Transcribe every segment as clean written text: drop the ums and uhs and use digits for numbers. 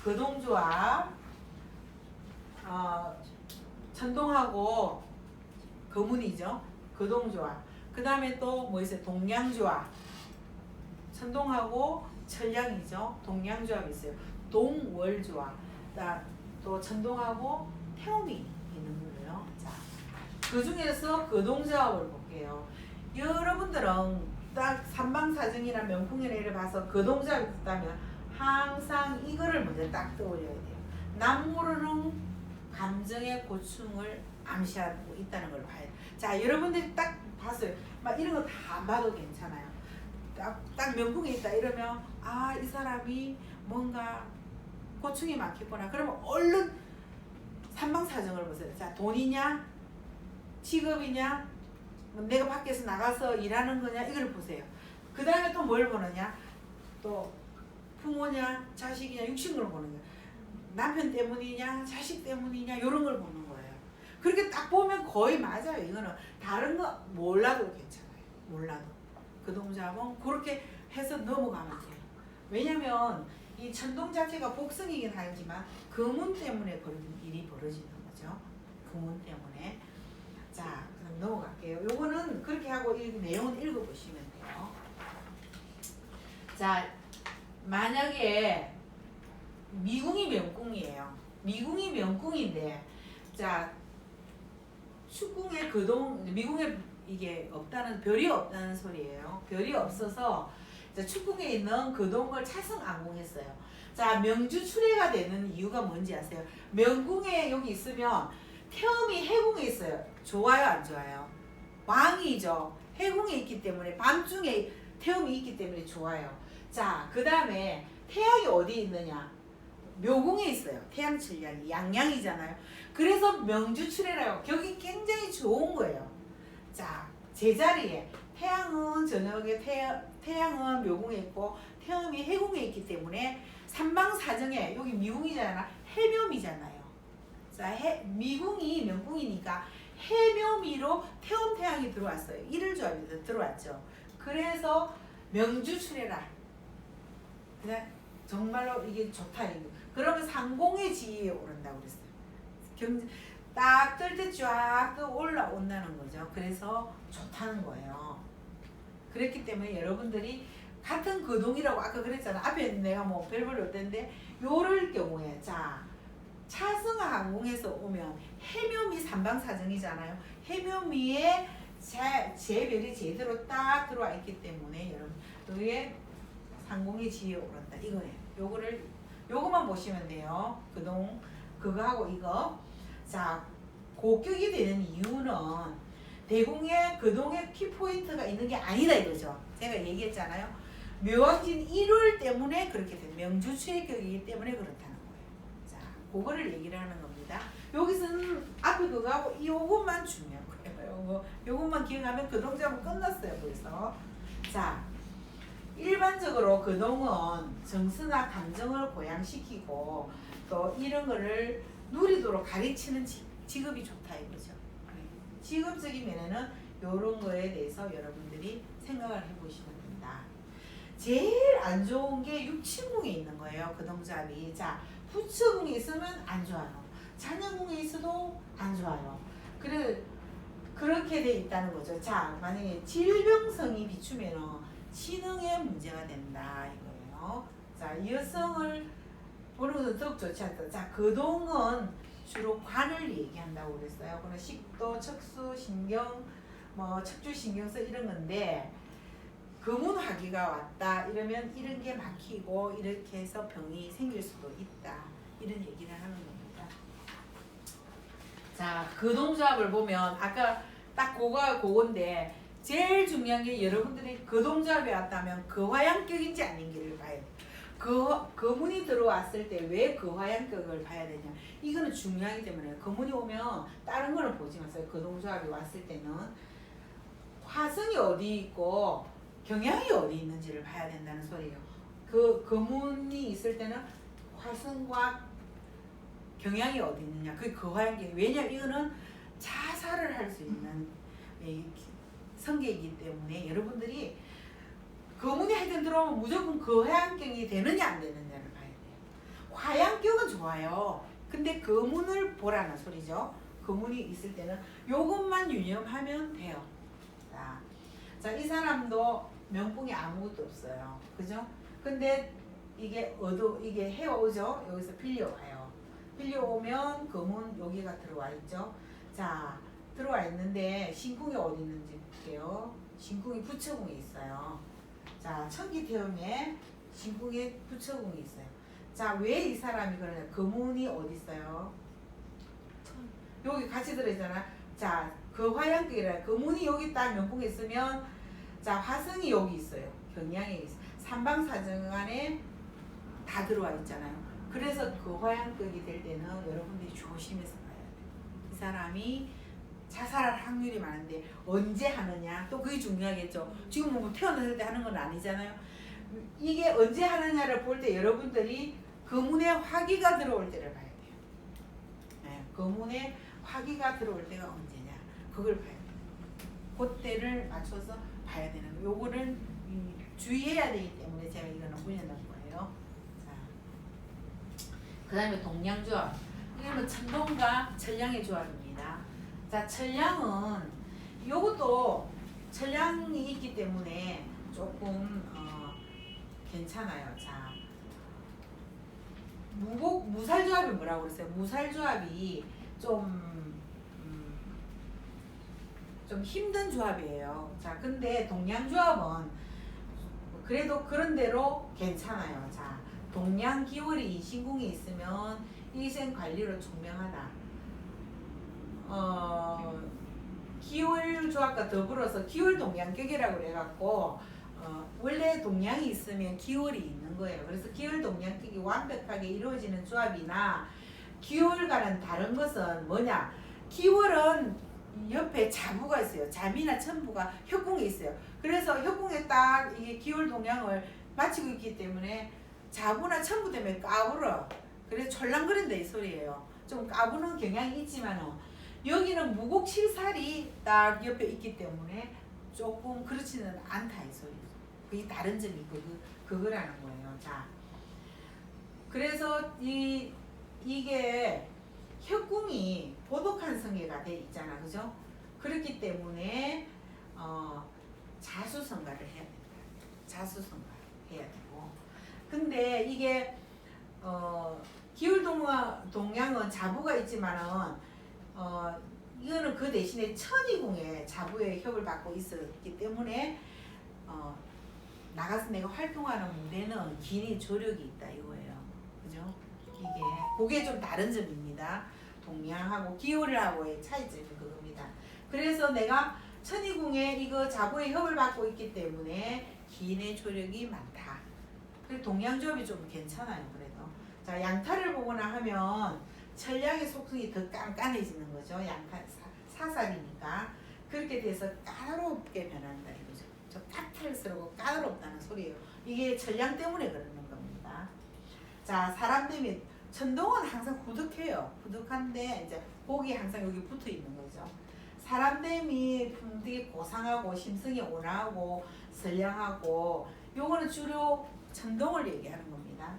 거동조합, 천동하고 거문이죠. 거동조합. 그 다음에 또 뭐 있어요? 동량조합. 천동하고 천량이죠. 동량조합이 있어요. 동월조합. 또 천동하고 태움이 있는 거예요. 자, 그 중에서 거동조합을 볼게요. 여러분들은 딱 삼방사정이나 명풍이나 이를 봐서 거동조합이 있다면 항상 이거를 먼저 딱 떠올려야 돼요. 남모르는 감정의 고충을 암시하고 있다는 걸 봐야 돼요. 자, 여러분들이 딱 봤어요. 막 이런 거 다 안 봐도 괜찮아요. 딱 명풍이 있다 이러면 이 사람이 뭔가 고충이 많겠구나. 그러면 얼른 삼방사정을 보세요. 자, 돈이냐, 직업이냐, 내가 밖에서 나가서 일하는 거냐 이걸 보세요. 그 다음에 또 뭘 보느냐, 또 부모냐, 자식이냐, 육신을 보는 거예요. 남편 때문이냐, 자식 때문이냐 이런 걸 보는 거예요. 그렇게 딱 보면 거의 맞아요. 이거는 다른 거 몰라도 괜찮아요. 몰라도 거동조합은 그렇게 해서 넘어가면 돼요. 왜냐면 이 천동 자체가 복성이긴 하지만 금운 때문에 일이 벌어지는 거죠. 금운 때문에. 자, 그럼 넘어갈게요. 요거는 그렇게 하고 이 내용은 읽어보시면 돼요. 자, 만약에 미궁이 명궁이에요. 미궁이 명궁인데, 자, 축궁의 미궁에 이게 없다는, 별이 없다는 소리예요. 별이 없어서 축궁에 있는 거동을 차승안궁했어요. 자, 명주 출해가 되는 이유가 뭔지 아세요? 명궁에 여기 있으면 태음이 해궁에 있어요. 좋아요, 안 좋아요? 왕이죠. 해궁에 있기 때문에 밤중에 태음이 있기 때문에 좋아요. 자, 그 다음에 태양이 어디 있느냐? 묘궁에 있어요. 태양 칠량이 양양이잖아요. 그래서 명주 출해라고 여기 굉장히 좋은 거예요. 자, 제자리에 태양은 저녁에 태양은 묘궁에 있고 태음이 해궁에 있기 때문에 삼방사정에 여기 미궁이잖아. 해묘미잖아요. 자, 미궁이 명궁이니까 해묘미로 태음 태양이 들어왔어요. 일일조합이 들어왔죠. 그래서 명주 출해라. 그냥 정말로 이게 좋다. 그러면 상공의 지위에 오른다고 그랬어요. 딱 뜰 때 쫙 올라온다는 거죠. 그래서 좋다는 거예요. 그랬기 때문에 여러분들이 같은 거동이라고 아까 그랬잖아. 앞에 내가 뭐 별별 없던데 요럴 경우에 자, 차승항공에서 오면 해묘미 삼방사정이잖아요. 해묘미에 제별이 제대로 딱 들어와 있기 때문에 여러분 여기에 상공의 지위에 오른다 이거예요. 요거만 보시면 돼요. 그거하고 이거. 자, 고격이 되는 이유는 대궁에 그동에 키포인트가 있는 게 아니다 이거죠. 제가 얘기했잖아요. 묘왕진 1월 때문에 그렇게 된 명주추의격이기 때문에 그렇다는 거예요. 자, 그거를 얘기를 하는 겁니다. 여기서는 앞에 그거하고 요것만 중요한 거예요. 요것만 기억하면 그동작은 끝났어요. 벌써. 자, 일반적으로 그동은 정서나 감정을 고양시키고 또 이런 거를 누리도록 가르치는 직업이 좋다 이거죠. 직업적인 면에는 이런 거에 대해서 여러분들이 생각을 해보시면 됩니다. 제일 안 좋은 게 육친궁에 있는 거예요. 거동조합이. 자, 부처궁에 있으면 안 좋아요. 자녀궁에 있어도 안 좋아요. 그렇게 돼 있다는 거죠. 자, 만약에 질병성이 비추면은 신흥에 문제가 된다 이거예요. 자, 여성을 보는 것은 더욱 좋지 않다. 자, 거동은 주로 관을 얘기한다고 그랬어요. 그는 식도, 척수, 신경, 뭐 척추 신경서 이런 건데 금운화기가 왔다 이러면 이런 게 막히고 이렇게 해서 병이 생길 수도 있다 이런 얘기를 하는 겁니다. 자, 거동조합을 보면 아까 딱 그건데 제일 중요한 게 여러분들이 거동조합에 왔다면 거화양격인지 아닌지를 봐야 돼요. 거문이 들어왔을 때 왜 거화양격을 봐야 되냐. 이거는 중요하기 때문에 거문이 오면 다른 거는 보지 마세요. 거동조합이 왔을 때는 화성이 어디 있고 경향이 어디 있는지를 봐야 된다는 소리예요. 그 거문이 있을 때는 화성과 경향이 어디 있느냐. 그게 거화양격. 왜냐면 이거는 자살을 할 수 있는 성격이기 때문에 여러분들이 거문이 하여튼 들어오면 무조건 거화양격이 되느냐 안 되느냐를 봐야 돼요. 화양격 좋아요. 근데 거문을 보라는 소리죠. 거문이 있을 때는 요것만 유념하면 돼요. 자, 이 사람도 명궁이 아무것도 없어요. 그죠? 근데 이게 이게 해오죠. 여기서 빌려와요. 빌려오면 거문 여기가 들어와 있죠. 자, 들어와 있는데 신궁이 어디 있는지 볼게요. 신궁이 부처궁에 있어요. 자, 천기태음에 신궁에 부처궁이 있어요. 자, 왜 이 사람이 그러냐? 거문이 어디 있어요? 여기 같이 들어있잖아. 자, 그 화양극이라 거문이 여기 딱 명궁에 있으면 자, 화성이 여기 있어요. 경양에 있어요. 삼방사정안에 다 들어와 있잖아요. 그래서 그 화양극이 될 때는 여러분들이 조심해서 봐야 돼요. 이 사람이 자살할 확률이 많은데 언제 하느냐? 또 그게 중요하겠죠. 지금 뭐 태어났을 때 하는 건 아니잖아요. 이게 언제 하느냐를 볼 때 여러분들이 거문에 화기가 들어올 때를 봐야 돼요. 네, 거문에 화기가 들어올 때가 언제냐? 그걸 봐야 돼요. 그때를 맞춰서 봐야 되는 거예요. 요거는 주의해야 되기 때문에 제가 이거는 올려놓은 거예요. 그 다음에 동량조합. 이거는 천동과 천량의 조합입니다. 자, 천량은 요것도 천량이 있기 때문에 조금 괜찮아요. 자, 무살조합이 뭐라고 그랬어요? 무살조합이 좀 힘든 조합이에요. 자, 근데 동량조합은 그래도 그런대로 괜찮아요. 자, 동량기월이 신궁에 있으면 일생관리로 총명하다. 기월조합과 더불어서 기월동량격이라고 그래갖고 원래 동량이 있으면 기월이 있는 거예요. 그래서 기월동량격이 완벽하게 이루어지는 조합이나 기월과는 다른 것은 뭐냐? 기월은 옆에 자부가 있어요. 자미나 천부가 협궁에 있어요. 그래서 협궁에 딱 이게 기월동량을 마치고 있기 때문에 자부나 천부 때문에 까불어. 그래서 철랑거린다 이 소리예요. 좀 까부는 경향이 있지만은 여기는 무곡칠살이 딱 옆에 있기 때문에 조금 그렇지는 않다 이 소리죠. 그게 다른 점이 그거라는 거예요. 자, 그래서 이게 협궁이 보독한 성계가 돼 있잖아, 그죠? 그렇기 때문에 자수성가를 해야 된다. 자수성가 해야 되고. 근데 이게 기울동양은 자부가 있지만은 이거는 그 대신에 천이궁에 자부의 협을 받고 있었기 때문에 나가서 내가 활동하는 무대는 기니 조력이 있다 이거예요. 그죠? 그게 좀 다른 점입니다. 동양하고 기울하고의 차이점이 그겁니다. 그래서 내가 천이궁에 이거 자부의 협을 받고 있기 때문에 기인의 조력이 많다. 그리고 동양조합이 좀 괜찮아요. 그래도 자, 양탈을 보거나 하면 천량의 속성이 더 깐깐해지는 거죠. 양탈 사살이니까 그렇게 돼서 까다롭게 변한다 이거죠. 저 까탈스러워 까다롭다는 소리예요. 이게 천량 때문에 그러는 겁니다. 자, 사람 때문에 천동은 항상 후득해요. 후득한데 이제 복이 항상 여기 붙어 있는 거죠. 사람됨이 되게 고상하고 심성이 온화하고 선량하고 요거는 주로 천동을 얘기하는 겁니다.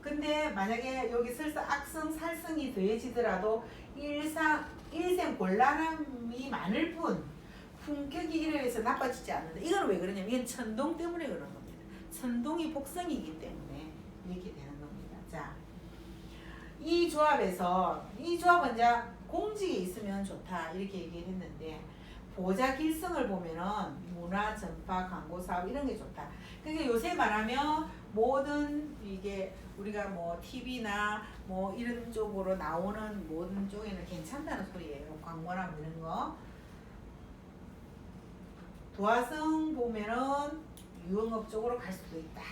근데 만약에 여기 설사 악성, 살성이 더해지더라도 일생 곤란함이 많을 뿐 품격이 이래서 나빠지지 않는다. 이건 왜 그러냐면 이건 천동 때문에 그런 겁니다. 천동이 복성이기 때문에 이렇게 되는 겁니다. 자, 이 조합은 이제 공직에 있으면 좋다 이렇게 얘기를 했는데 보좌 길성을 보면은 문화, 전파, 광고 사업 이런 게 좋다. 그러니까 요새 말하면 모든 이게 우리가 뭐 TV나 뭐 이런 쪽으로 나오는 모든 쪽에는 괜찮다는 소리예요. 광고나 뭐 이런 거. 도화성 보면은 유흥업 쪽으로 갈 수도 있다.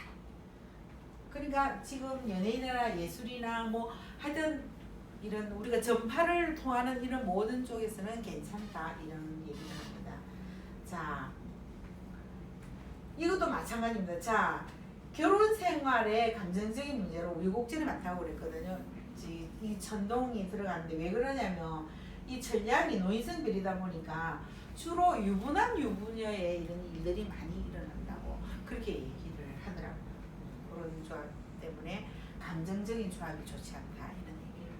그러니까 지금 연예인이나 예술이나 뭐 하여튼 이런 우리가 전파를 통하는 이런 모든 쪽에서는 괜찮다 이런 얘기를 합니다. 자, 이것도 마찬가지입니다. 자, 결혼 생활에 감정적인 문제로 우유곡절이 많다고 그랬거든요. 이 천동이 들어가는데 왜 그러냐면 이 천량이 노인성별이다 보니까 주로 유부남 유부녀의 이런 일들이 많이 일어난다고 그렇게 얘기를 하더라고요. 그런 조합 때문에 감정적인 조합이 좋지 않다 이런 얘기를.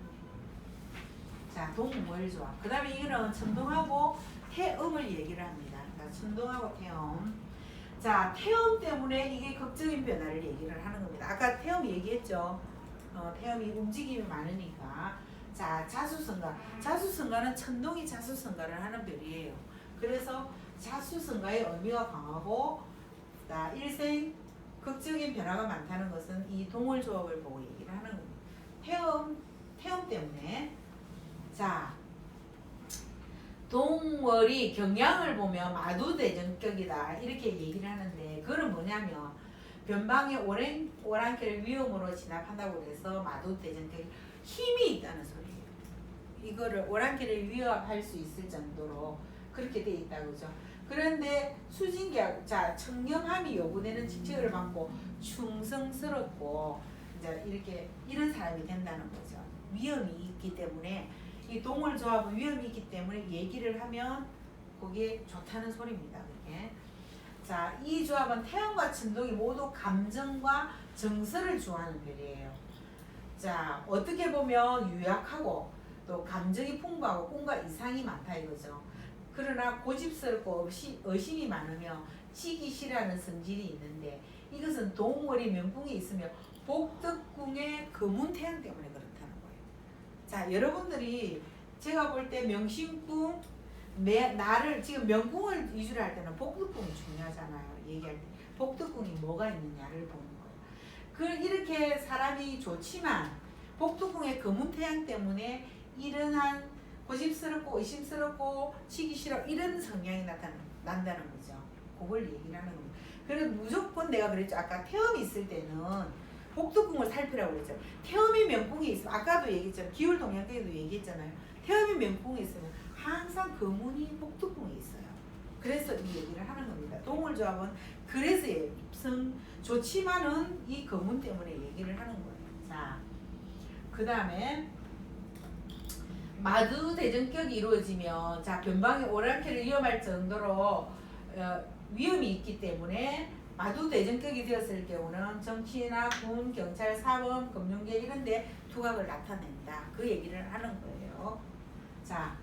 자, 동월조합. 그 다음에 이거는 천동하고 태음을 얘기를 합니다. 자, 천동하고 태음. 자, 태음 때문에 이게 극적인 변화를 얘기를 하는 겁니다. 아까 태음 얘기했죠. 태음이 움직임이 많으니까. 자, 자수성가. 자수성가는 천동이 자수성가를 하는 별이에요. 그래서 자수성가의 의미가 강하고, 자, 일생 극적인 변화가 많다는 것은 이 동월조합을 보고 얘기를 하는 겁니다. 태음 때문에. 자, 동월이 경향을 보면 마두대전격이다 이렇게 얘기를 하는데, 그건 뭐냐면 변방의 오랑캐를 위험으로 진압한다고 해서 마두대전격 힘이 있다는 소리예요. 이거를 오랑캐를 위협할 수 있을 정도로 그렇게 돼 있다고 그죠. 그런데 수진계약, 자, 청렴함이 요구되는 직책을 받고 충성스럽고 이제 이렇게 이런 사람이 된다는 거죠. 위험이 있기 때문에 이 동월조합은 위험이 있기 때문에 얘기를 하면 그게 좋다는 소리입니다. 그게. 자, 이 조합은 태양과 천동이 모두 감정과 정서를 주하는 별이에요. 자, 어떻게 보면 유약하고 또 감정이 풍부하고 꿈과 이상이 많다 이거죠. 그러나 고집스럽고 의심이 많으며 지기 싫어하는 성질이 있는데, 이것은 동월이 명궁에 있으며 복덕궁의 금운태양 때문에 그렇다는 거예요. 자, 여러분들이 제가 볼 때 명신궁, 나를 지금 명궁을 위주로 할 때는 복덕궁이 중요하잖아요. 얘기할 때 복덕궁이 뭐가 있느냐를 보는 거예요. 이렇게 사람이 좋지만 복덕궁의 금운태양 때문에 이러한 고집스럽고 의심스럽고 치기 싫어 이런 성향이 난다는 거죠. 그걸 얘기를 하는 겁니다. 그래서 무조건 내가 그랬죠. 아까 태음이 있을 때는 복덕궁을 살피라고 그랬죠. 태음이 명궁에 있으면, 아까도 얘기했잖아요. 기울동양계에도 얘기했잖아요. 태음이 명궁에 있으면 항상 금운이 복덕궁에 있어요. 그래서 이 얘기를 하는 겁니다. 동월조합은 그래서 좋지만은 이 금운 때문에 얘기를 하는 거예요. 자, 그 다음에 마두대전격이 이루어지면, 자, 변방의 오랑캐를 위험할 정도로 위험이 있기 때문에 마두대전격이 되었을 경우는 정치나 군, 경찰, 사범, 금융계 이런 데 두각을 나타낸다. 그 얘기를 하는 거예요. 자,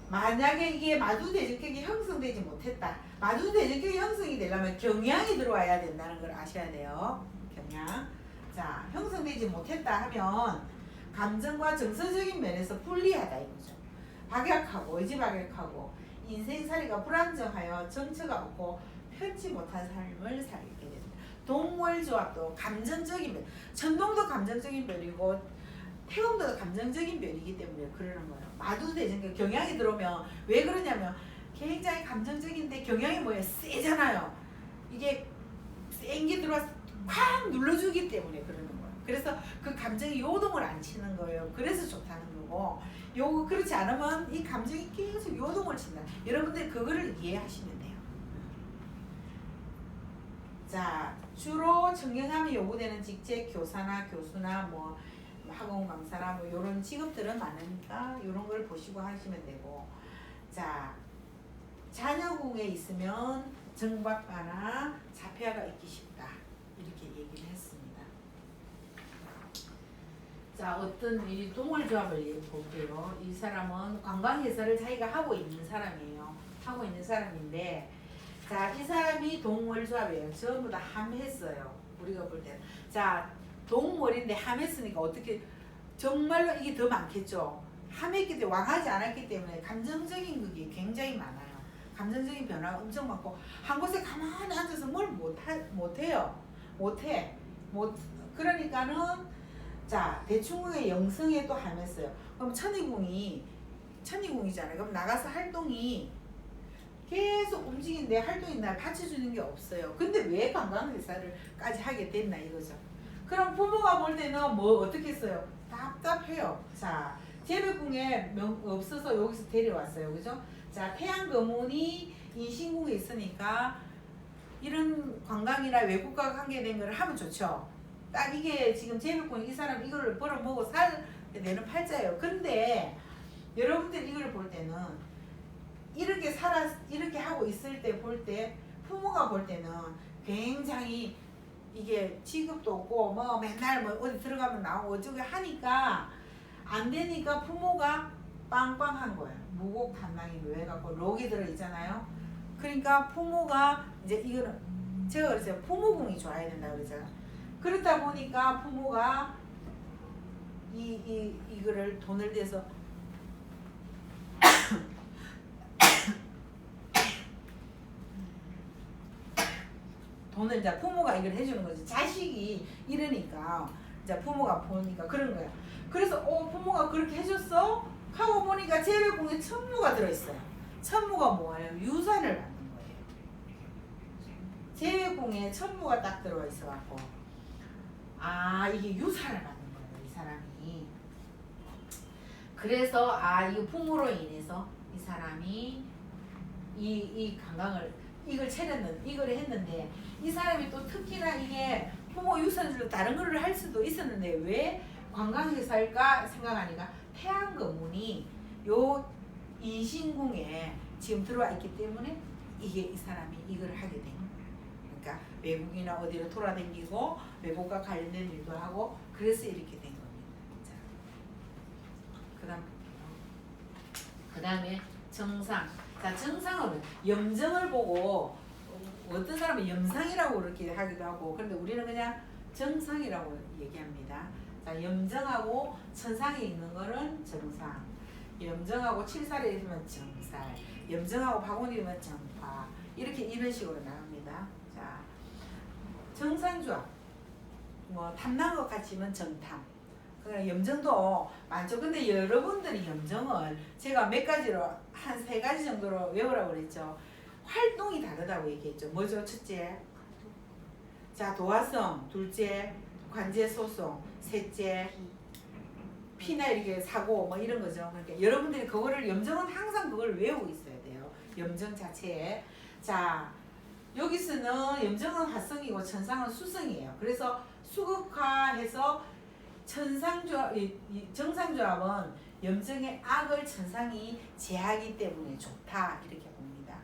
만약에 이게 마두대전격이 형성되지 못했다. 마두대전격이 형성이 되려면 경향이 들어와야 된다는 걸 아셔야 돼요. 경향. 자, 형성되지 못했다 하면 감정과 정서적인 면에서 불리하다 이거죠. 박약하고 의지박약하고 인생살이가 불안정하여 정처가 없고 편치 못한 삶을 살게 됩니다. 동월조합도 감정적인 면, 천동도 감정적인 면이고 태음도 감정적인 면이기 때문에 그러는 거예요. 마두대전격 경향이 들어오면 왜 그러냐면 굉장히 감정적인데 경향이 뭐예요? 세잖아요. 이게 센 게 들어와서 콱 눌러주기 때문에 그러는 거예요. 그래서 그 감정이 요동을 안 치는 거예요. 그래서 좋다는 거고, 그렇지 않으면 이 감정이 계속 요동을 친다. 여러분들 그거를 이해하시면 돼요. 자, 주로 청렴함이 요구되는 직책, 교사나 교수나 뭐 학원 강사나 뭐 이런 직업들은 많으니까 이런 걸 보시고 하시면 되고, 자, 자녀궁에 있으면 정박가나 자폐아가 있기 쉽다 이렇게 얘기를 했습니다. 자, 어떤 이 동월조합을 볼게요. 이 사람은 관광회사를 자기가 하고 있는 사람이에요. 하고 있는 사람인데, 자, 이 사람이 동월조합이에요. 전부 다 함했어요. 우리가 볼 때는. 자, 동월인데 함했으니까 어떻게, 정말로 이게 더 많겠죠. 함했기 때문에, 왕하지 않았기 때문에 감정적인 그게 굉장히 많아요. 감정적인 변화가 엄청 많고, 한 곳에 가만히 앉아서 뭘 못해요. 그러니까는, 자, 대충궁의 영성에 또 함했어요. 그럼 천희궁이잖아요. 그럼 나가서 활동이 계속 움직이는데 활동이 날 받쳐주는 게 없어요. 근데 왜 관광회사를까지 하게 됐나 이거죠. 그럼 부모가 볼 때는 뭐 어떻게 했어요? 답답해요. 자, 재배궁에 없어서 여기서 데려왔어요. 그죠? 자, 태양거문이 인신궁에 있으니까 이런 관광이나 외국과 관계된 걸 하면 좋죠. 딱 이게 지금 재배궁 이 사람 이거를 벌어먹고 살내는 팔자예요. 근데 여러분들 이걸 볼 때는 이렇게 하고 있을 때 볼 때 부모가 볼 때는 굉장히 이게 직업도 없고 뭐 맨날 뭐 어디 들어가면 나오고 어쩌고 하니까 안 되니까 부모가 빵빵한 거예요. 무곡 탐낭이 묘해갖고 록이 들어있잖아요. 그러니까 부모가 이제 이거는 제가 그랬어요. 부모궁이 좋아야 된다 그러잖아요. 그러다 보니까 부모가 이거를 돈을 대서 돈을 이제 부모가 이걸 해주는 거지. 자식이 이러니까 이제 부모가 보니까 그런 거야. 그래서 부모가 그렇게 해줬어? 하고 보니까 재배궁에 천무가 들어있어요. 천무가 뭐예요? 유산을 받는 거예요. 재배궁에 천무가 딱 들어와 있어갖고 이게 유산을 받는 거예요. 이 사람이. 그래서 이거 부모로 인해서 이 사람이 이 관광을 이걸 했는데 이 사람이 또 특히나 이게 부모 유산으로 다른 거를 할 수도 있었는데 왜 관광회사일까 생각하니까 태양거문이 요 인신궁에 지금 들어와 있기 때문에 이게 이 사람이 이걸 하게 된 거예요. 그러니까 외국이나 어디로 돌아다니고 외국과 관련된 일도 하고 그래서 이렇게 된 겁니다. 자, 그 다음에 정상. 자, 정상은 염정을 보고 어떤 사람은 염상이라고 그렇게 하기도 하고 그런데 우리는 그냥 정상이라고 얘기합니다. 자, 염정하고 천상에 있는 거는 정상, 염정하고 칠살에 있으면 정살, 염정하고 파군이 있으면 정파 이렇게 이런 식으로 나옵니다. 자, 정상조합 뭐 탐나는 것 같이면 정탐. 그러니까 염정도 많죠. 근데 여러분들이 염정을 제가 몇 가지로 한 3가지 정도로 외우라고 그랬죠. 활동이 다르다고 얘기했죠. 뭐죠? 첫째, 자 도화성, 둘째, 관제소송, 셋째, 피나 이렇게 사고 뭐 이런 거죠. 그러니까 여러분들이 그거를 염정은 항상 그걸 외우고 있어야 돼요. 염정 자체에. 자 여기서는 염정은 화성이고 천상은 수성이에요. 그래서 수극화해서 천상조합, 정상조합은 염정의 악을 천상이 제하기 때문에 좋다 이렇게 봅니다.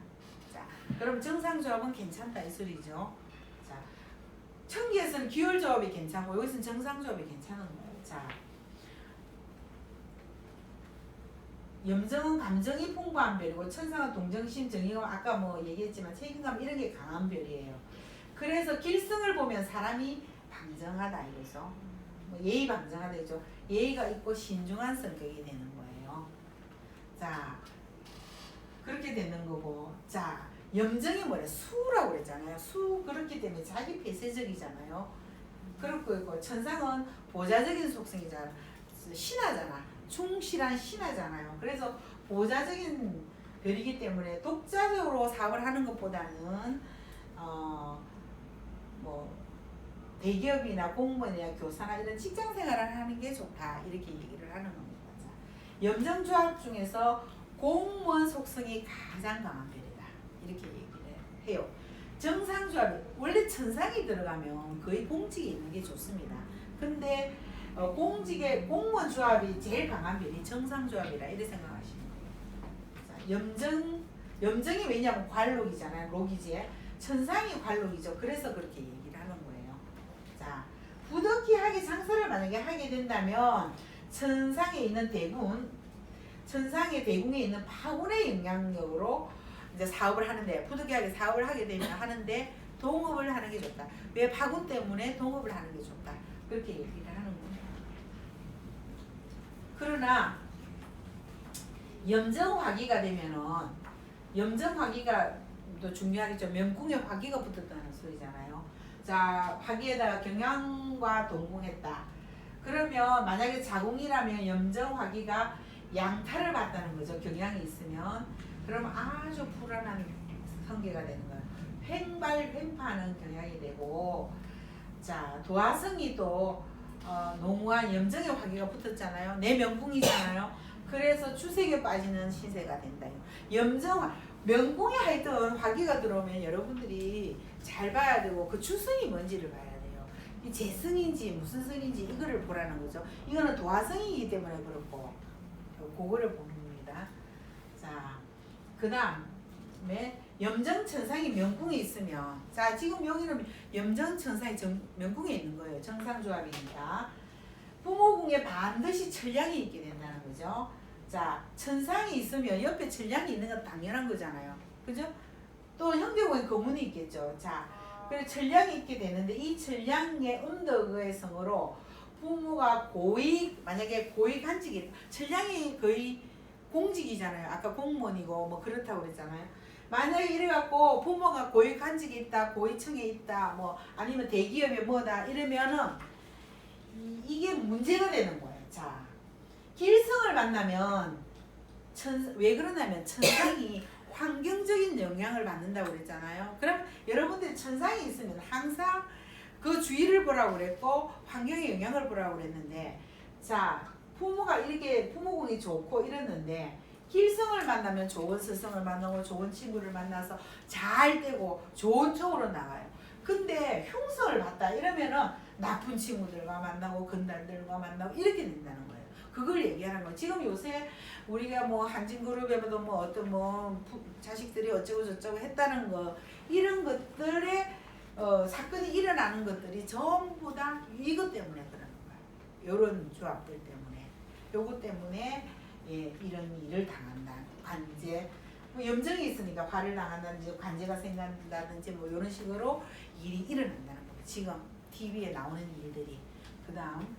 자, 그럼 정상조합은 괜찮다 이 소리죠. 자, 천기에서는 기울조합이 괜찮고 여기서는 정상조합이 괜찮은 거예요. 자, 염정은 감정이 풍부한 별이고 천상은 동정심, 정의감 아까 뭐 얘기했지만 책임감 이런 게 강한 별이에요. 그래서 길성을 보면 사람이 방정하다 이거죠. 예의방정하다 이죠. 예의가 있고 신중한 성격이 되는 거예요. 자, 그렇게 되는 거고. 자, 염정이 뭐래? 수라고 그랬잖아요. 수 그렇기 때문에 자기 폐쇄적이잖아요. 그렇고 있고 천상은 보좌적인 속성이잖아. 신하잖아. 충실한 신하잖아요. 그래서 보좌적인 별이기 때문에 독자적으로 사업을 하는 것보다는 뭐 대기업이나 공무원이나 교사나 이런 직장 생활을 하는 게 좋다 이렇게 얘기를 하는 겁니다. 자, 염정조합 중에서 공무원 속성이 가장 강한 별이다 이렇게 얘기를 해요. 정상조합이 원래 천상이 들어가면 거의 공직에 있는 게 좋습니다. 근데 공직의 공무원 조합이 제일 강한 별이 정상조합이라 이렇게 생각하시면 돼요. 자, 염정이 왜냐면 관록이잖아요. 록이지. 천상이 관록이죠. 그래서 그렇게 얘기를 하는 거예요. 자, 부득이 하게 장사를 만약에 하게 된다면 천상에 있는 대군, 천상의 대궁에 있는 파군의 영향력으로 이제 사업을 하는데 부득이하게 사업을 하게 되면 하는데 동업을 하는 게 좋다. 왜 파군 때문에 동업을 하는 게 좋다. 그렇게 얘기를 하는 거예요. 그러나 염정화기가 되면은 염정화기가 또 중요하겠죠. 명궁에 화기가 붙었다는 소리잖아요. 자, 화기에다가 경양과 동궁했다. 그러면 만약에 자궁이라면 염정화기가 양탈을 받다는 거죠. 경양이 있으면. 그러면 아주 불안한 성계가 되는 거예요. 횡발횡파하는 경향이 되고, 자 도화성이 또 농후한 염정의 화기가 붙었잖아요. 내 명궁이잖아요. 그래서 추색에 빠지는 신세가 된다. 명궁에 하여튼 화기가 들어오면 여러분들이 잘 봐야 되고 그 추성이 뭔지를 봐야 돼요. 이 재성인지 무슨 성인지 이거를 보라는 거죠. 이거는 도화성이기 때문에 그렇고 그거를 보는 겁니다. 자, 그 다음에 염정천상이 명궁에 있으면 자 지금 여기는 염정천상이 명궁에 있는 거예요. 정상조합입니다. 부모궁에 반드시 천량이 있게 된다는 거죠. 자 천상이 있으면 옆에 천량이 있는 건 당연한 거잖아요. 그죠? 또 형제궁에 거문이 있겠죠. 자 그래서 천량이 있게 되는데 이 천량의 음덕의 성으로 부모가 고위 만약에 고위 간직이 천량이 거의 공직이잖아요. 아까 공무원이고 뭐 그렇다고 그랬잖아요. 만약에 이래갖고 부모가 고위 간직이 있다, 고위층에 있다, 뭐 아니면 대기업에 뭐다 이러면은 이게 문제가 되는 거예요. 자 길성을 만나면 왜 그러냐면 천상이 환경적인 영향을 받는다고 그랬잖아요. 그럼 여러분들이 천상이 있으면 항상 그 주의를 보라고 그랬고 환경의 영향을 보라고 그랬는데 자 부모가 이렇게 부모궁이 좋고 이랬는데 길성을 만나면 좋은 스승을 만나고 좋은 친구를 만나서 잘 되고 좋은 쪽으로 나가요. 근데 흉성을 봤다 이러면은 나쁜 친구들과 만나고 건달들과 만나고 이렇게 된다는 거예요. 그걸 얘기하는 거예요. 지금 요새 우리가 뭐 한진그룹에도 뭐 어떤 뭐 자식들이 어쩌고 저쩌고 했다는 거 이런 것들의 사건이 일어나는 것들이 전부 다 이것 때문에 그러는 거예요. 이런 조합들 때문에 요것 때문에 예, 이런 일을 당한다. 관제 뭐 염정이 있으니까 화를 당한다든지 관제가 생긴다든지 뭐 이런 식으로 일이 일어난다는 거예요. 지금 TV에 나오는 일들이. 그 다음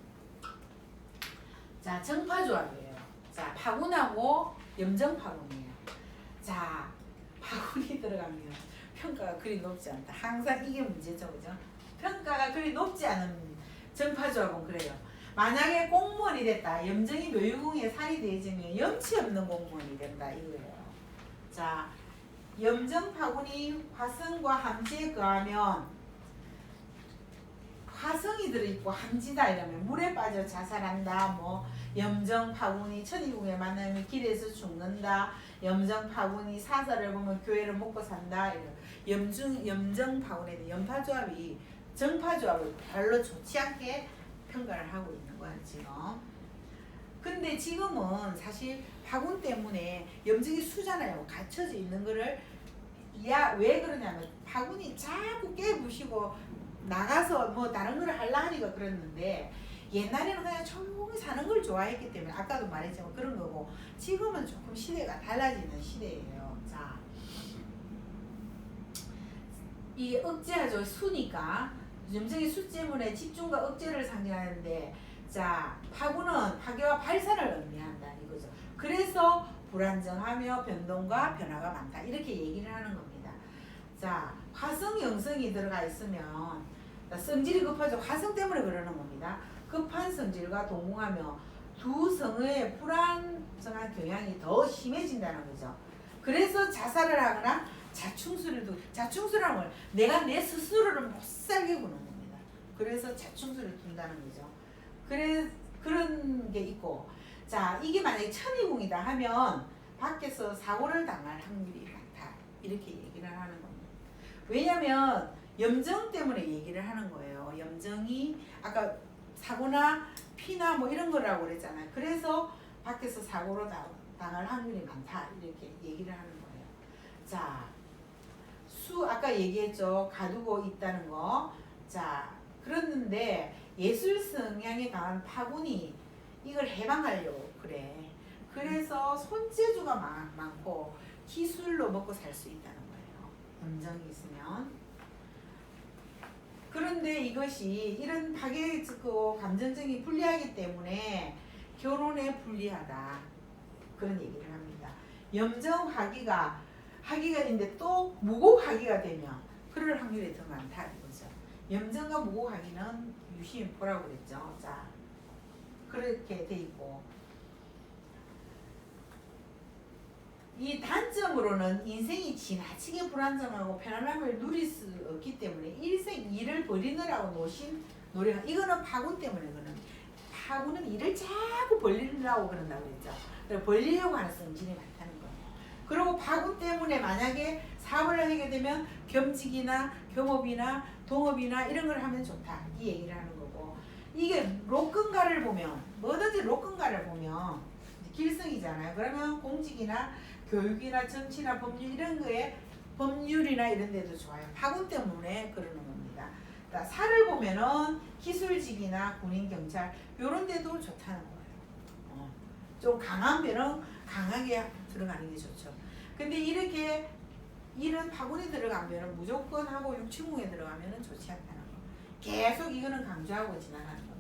자 정파조합이에요. 자 파군하고 염정파군이에요. 자 파군이 들어가면 평가가 그리 높지 않다. 항상 이게 문제죠. 그죠? 평가가 그리 높지 않은 정파조합은 그래요. 만약에 공무원이 됐다. 염정이 묘유궁에 살이 되어지면 염치 없는 공무원이 된다. 이거예요. 자 염정파군이 화성과 함지에 거하면 화성이 들어있고 함지다 이러면 물에 빠져 자살한다. 뭐 염정파군이 천이궁에 만나면 길에서 죽는다. 염정파군이 사설을 보면 교회를 먹고 산다. 이런 염정파군에 대한 염파조합이 정파조합을 별로 좋지 않게 평가를 하고 있는 거야 지금. 근데 지금은 사실 파군 때문에 염정이 수잖아요. 갇혀져 있는 거를 왜 그러냐면 파군이 자꾸 깨부시고 나가서 뭐 다른 걸 하려 하니까 그랬는데 옛날에는 그냥 조용히 사는 걸 좋아했기 때문에 아까도 말했지만 그런 거고 지금은 조금 시대가 달라지는 시대예요. 자 이게 억제하죠. 수니까 염정이 수 때문에 집중과 억제를 상징하는데 자 파군은 파괴와 발산을 의미한다 이거죠. 그래서 불안정하며 변동과 변화가 많다 이렇게 얘기를 하는 겁니다. 자 화성 영성이 들어가 있으면 성질이 급하죠. 화성 때문에 그러는 겁니다. 급한 성질과 동궁하며 두 성의 불안정한 경향이 더 심해진다는 거죠. 그래서 자살을 하거나 자충수라는 걸 내가 내 스스로를 못 살게 구는 겁니다. 그래서 자충수를 둔다는 거죠. 그런 게 있고 자 이게 만약에 천이궁이다 하면 밖에서 사고를 당할 확률이 많다 이렇게 얘기를 하는 겁니다. 왜냐면 염정 때문에 얘기를 하는 거예요. 염정이 아까 사고나 피나 뭐 이런 거라고 그랬잖아요. 그래서 밖에서 사고로 당할 확률이 많다 이렇게 얘기를 하는 거예요. 자 수 아까 얘기했죠. 가두고 있다는 거. 자 그랬는데 예술 성향에 강한 파군이 이걸 해방하려고 그래. 그래서 손재주가 많고 기술로 먹고 살 수 있다는 거예요. 염정이 있으면. 그런데 이것이 이런 파괴적이고 감정적이 불리하기 때문에 결혼에 불리하다. 그런 얘기를 합니다. 염정화기가 있는데 또 무곡화기가 되면 그럴 확률이 더 많다 이거죠. 염정과 무곡화기는 유심보라고 그랬죠. 자 그렇게 돼 있고 이 단점으로는 인생이 지나치게 불안정하고 편안함을 누릴 수 없기 때문에 일생 일을 벌이느라고 노심 노력 이거는 파군 때문에 파군은 일을 자꾸 벌리려고 그런다고 그랬죠. 벌리려고 하는 성질이 많다는 거예요. 그리고 파군 때문에 만약에 사업을 하게 되면 겸직이나 겸업이나 동업이나 이런 걸 하면 좋다 이 얘기를 하는 거고 이게 록근가를 보면 뭐든지 록근가를 보면 길성이잖아요. 그러면 공직이나 교육이나 정치나 법률 이런 거에 법률이나 이런 데도 좋아요. 파군 때문에 그러는 겁니다. 사를 보면은 기술직이나 군인, 경찰 이런 데도 좋다는 거예요. 좀 강한 배는 강하게 들어가는 게 좋죠. 근데 이렇게 이런 파군이 들어가면 무조건 하고 육친궁에 들어가면 좋지 않다는 거. 계속 이거는 강조하고 지나가는 거예요.